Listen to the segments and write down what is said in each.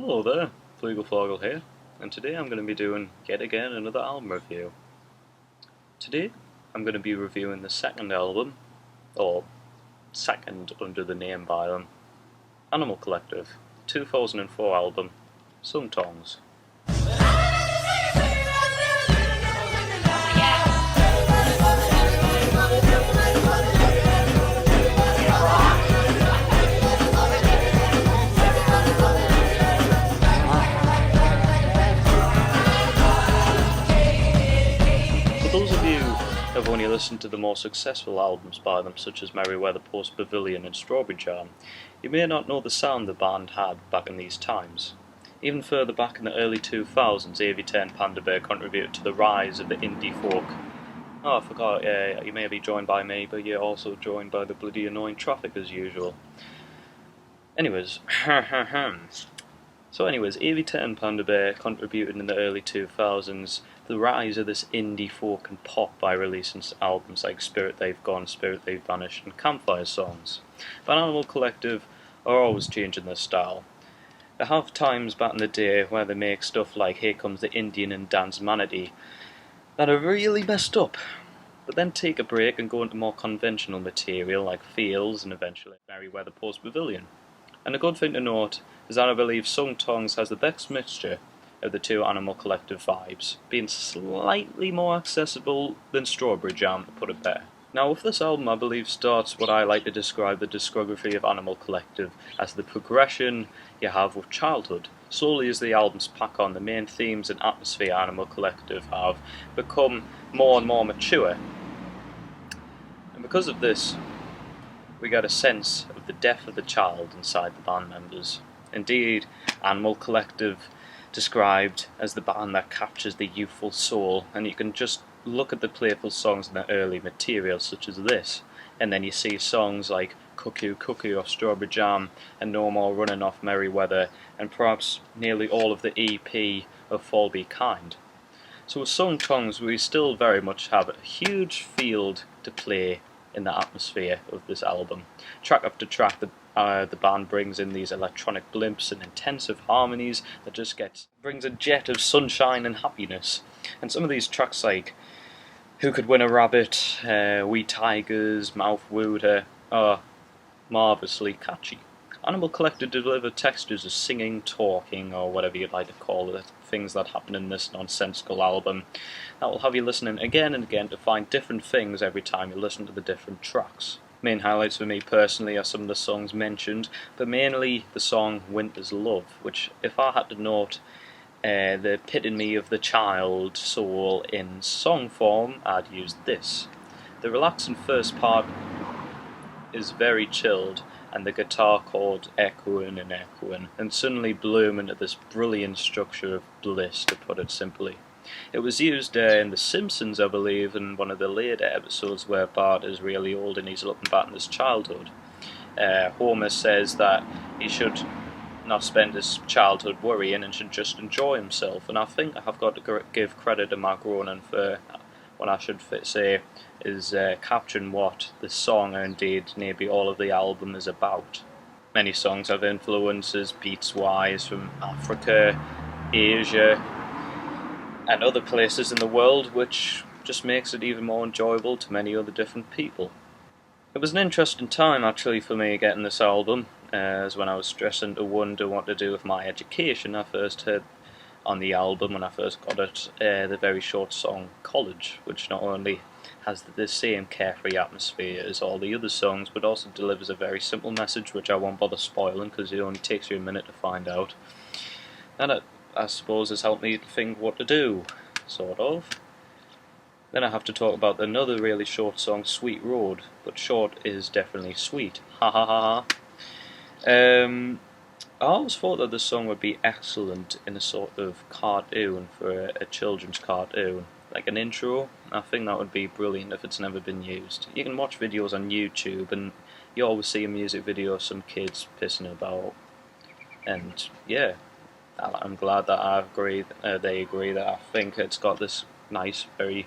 Hello there, Flugel here, and today I'm going to be doing yet again another album review. Today I'm going to be reviewing the second album, or second under the name by them, Animal Collective, 2004 album, Tongs. I've only listened to the more successful albums by them, such as Merryweather Post Pavilion and Strawberry Jam. You may not know the sound the band had back in these times. Even further back in the early 2000s, AV10 Panda Bear contributed to the rise of the indie folk. Oh, I forgot, you may be joined by me, but you're also joined by the bloody annoying traffic as usual. Anyways, AV10 Panda Bear contributed in the early 2000s the rise of this indie folk and pop by releasing albums like Spirit They've Gone, Spirit They've Vanished, and Campfire Songs. But Animal Collective are always changing their style. They have times back in the day where they make stuff like Here Comes the Indian and Dance Manatee that are really messed up, but then take a break and go into more conventional material like Fields and eventually Merryweather Post Pavilion. And a good thing to note is that I believe Tongs has the best mixture of the two Animal Collective vibes, being slightly more accessible than Strawberry Jam, to put it better. Now, with this album, I believe starts what I like to describe the discography of Animal Collective as the progression you have with childhood. Slowly as the albums pack on, the main themes and atmosphere Animal Collective have become more and more mature. And because of this, we get a sense of the depth of the child inside the band members. Indeed, Animal Collective described as the band that captures the youthful soul, and you can just look at the playful songs in the early material such as this, and then you see songs like Cuckoo Cuckoo off Strawberry Jam and No More Running off Merryweather, and perhaps nearly all of the EP of Fall Be Kind. So with Tongs, we still very much have a huge field to play in the atmosphere of this album. Track after track, the band brings in these electronic blimps and intensive harmonies that just brings a jet of sunshine and happiness. And some of these tracks like Who Could Win a Rabbit, We Tigers, Mouth Wooter are marvellously catchy. Animal Collective deliver textures of singing, talking, or whatever you'd like to call it, things that happen in this nonsensical album that will have you listening again and again to find different things every time you listen to the different tracks. Main highlights for me personally are some of the songs mentioned, but mainly the song Winter's Love, which, if I had to note the epitome of the child soul in song form, I'd use this. The relaxing first part is very chilled, and the guitar chords echoing and suddenly bloom into this brilliant structure of bliss, to put it simply. It was used in The Simpsons, I believe, in one of the later episodes where Bart is really old and he's looking back in his childhood. Homer says that he should not spend his childhood worrying and should just enjoy himself, and I think I have got to give credit to Mark Ronan for what I should say is capturing what the song, or indeed maybe all of the album, is about. Many songs have influences beats-wise from Africa, Asia, and other places in the world, which just makes it even more enjoyable to many other different people. It was an interesting time actually for me getting this album, as when I was stressing to wonder what to do with my education. I first heard on the album when I first got it the very short song College, which not only has the same carefree atmosphere as all the other songs, but also delivers a very simple message which I won't bother spoiling because it only takes you a minute to find out. And I suppose has helped me think what to do, sort of. Then I have to talk about another really short song, Sweet Road, but short is definitely sweet. Ha ha ha ha. I always thought that this song would be excellent in a sort of cartoon, for a children's cartoon, like an intro. I think that would be brilliant if it's never been used. You can watch videos on YouTube and you always see a music video of some kids pissing about, and yeah, I'm glad that they agree that I think it's got this nice, very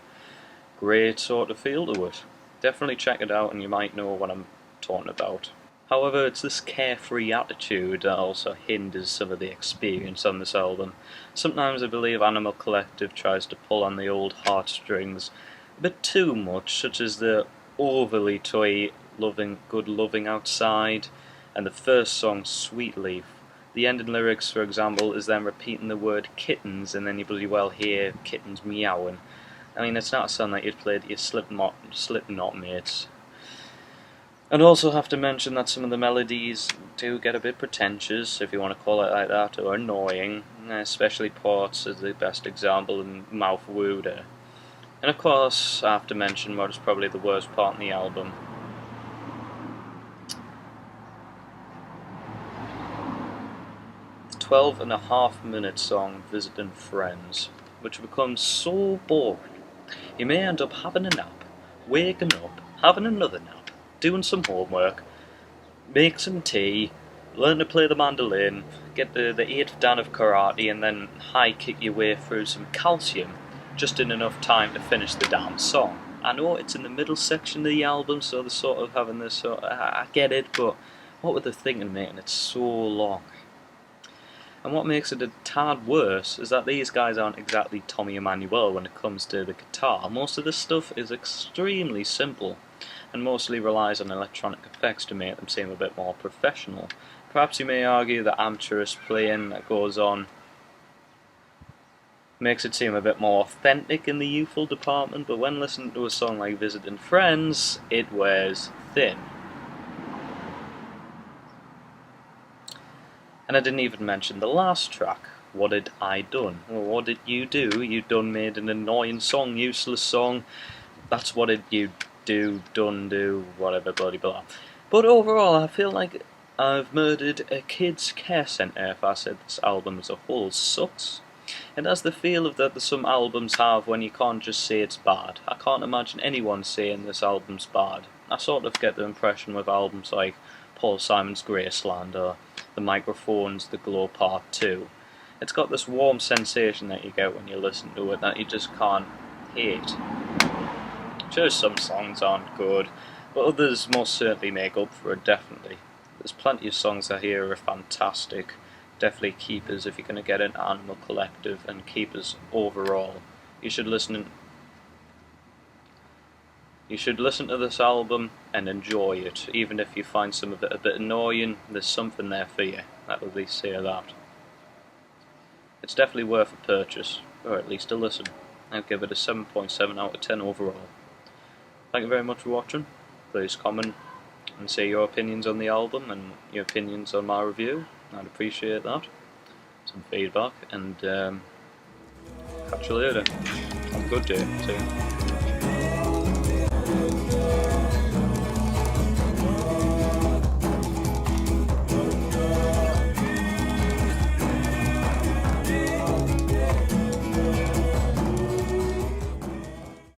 great sort of feel to it. Definitely check it out and you might know what I'm talking about. However, it's this carefree attitude that also hinders some of the experience on this album. Sometimes I believe Animal Collective tries to pull on the old heartstrings a bit too much, such as the overly toy good loving outside, and the first song, Sweet Leaf. The ending lyrics, for example, is them repeating the word kittens, and then you bloody well hear kittens meowing. I mean, it's not a song that you'd play to your Slipknot mates. I'd also have to mention that some of the melodies do get a bit pretentious, if you want to call it like that, or annoying, especially Ports is the best example, and Mouth Wooder. And of course, I have to mention what is probably the worst part in the album. The 12.5-minute song, Visiting Friends, which becomes so boring. You may end up having a nap, waking up, having another nap, doing some homework, make some tea, learn to play the mandolin, get the 8th dan of karate, and then high kick your way through some calcium, just in enough time to finish the damn song. I know it's in the middle section of the album, so they're sort of having this sort of, I get it, but what were they thinking making it so long? And what makes it a tad worse is that these guys aren't exactly Tommy Emmanuel when it comes to the guitar. Most of this stuff is extremely simple, and mostly relies on electronic effects to make them seem a bit more professional. Perhaps you may argue that amateurish playing that goes on makes it seem a bit more authentic in the youthful department, but when listening to a song like Visiting Friends, it wears thin. And I didn't even mention the last track, What Did I Done? Well, what did you do? You done made an annoying song, useless song. That's what did you do, whatever, bloody blah. But overall, I feel like I've murdered a kids' care centre if I said this album as a whole sucks. It has the feel of that some albums have when you can't just say it's bad. I can't imagine anyone saying this album's bad. I sort of get the impression with albums like Paul Simon's Graceland or The Microphones' The Glow Part 2. It's got this warm sensation that you get when you listen to it that you just can't hate. Sure, some songs aren't good, but others most certainly make up for it, definitely. There's plenty of songs I hear are fantastic. Definitely keepers if you're going to get into Animal Collective, and keepers overall. You should listen to this album and enjoy it, even if you find some of it a bit annoying. There's something there for you. I'll at least say that. It's definitely worth a purchase, or at least a listen. I'd give it a 7.7 out of 10 overall. Thank you very much for watching. Please comment and say your opinions on the album and your opinions on my review. I'd appreciate that. Some feedback, and catch you later. Have a good day too.